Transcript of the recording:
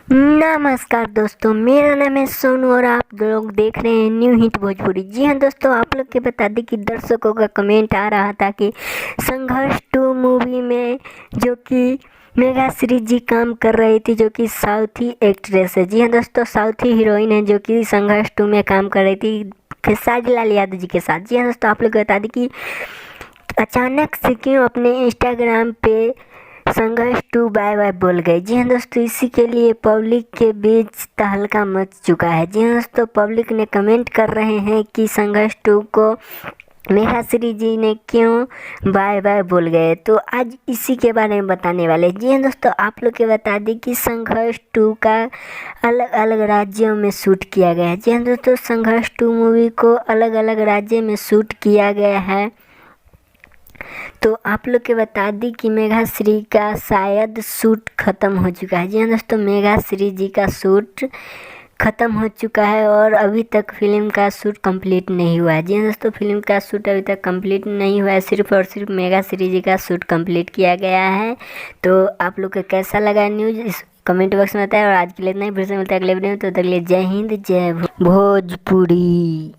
नमस्कार दोस्तों, मेरा नाम है सोनू और आप लोग देख रहे हैं न्यू हिट भोजपुरी। जी हाँ दोस्तों, आप लोग के बता दें कि दर्शकों का कमेंट आ रहा था कि संघर्ष 2 मूवी में जो कि मेघाश्री जी काम कर रही थी, जो कि साउथी एक्ट्रेस है। जी हाँ दोस्तों, साउथी हीरोइन है जो कि संघर्ष 2 में काम कर रही थी खेसारी लाल यादव जी के साथ। जी हाँ दोस्तों, आप लोग को बता दें कि अचानक से क्यों अपने इंस्टाग्राम पे संघर्ष 2 बाय बाय बोल गए। जी हाँ दोस्तों, इसी के लिए पब्लिक के बीच तहलका मच चुका है। जी हाँ दोस्तों, पब्लिक ने कमेंट कर रहे हैं कि संघर्ष 2 को मेघाश्री जी ने क्यों बाय बाय बोल गए। तो आज इसी के बारे में बताने वाले। जी हाँ दोस्तों, आप लोग के बता दें कि संघर्ष 2 का अलग अलग राज्यों में शूट किया गया है। जी हाँ दोस्तों, संघर्ष 2 मूवी को अलग अलग राज्य में शूट किया गया है। तो आप लोग के बता दी कि मेघाश्री का शायद शूट ख़त्म हो चुका है। जी हाँ दोस्तों, मेघाश्री जी का शूट ख़त्म हो चुका है और अभी तक फिल्म का शूट कंप्लीट नहीं हुआ है। जी हाँ दोस्तों, फिल्म का शूट अभी तक कंप्लीट नहीं हुआ है, सिर्फ और सिर्फ मेघाश्री जी का शूट कंप्लीट किया गया है। तो आप लोग को कैसा लगा न्यूज़, इस कमेंट बॉक्स में बताएं। और आज के लिए इतना ही, फिर से मिलता है अगले वीडियो में। तो तक के लिए जय हिंद, जय भोजपुरी।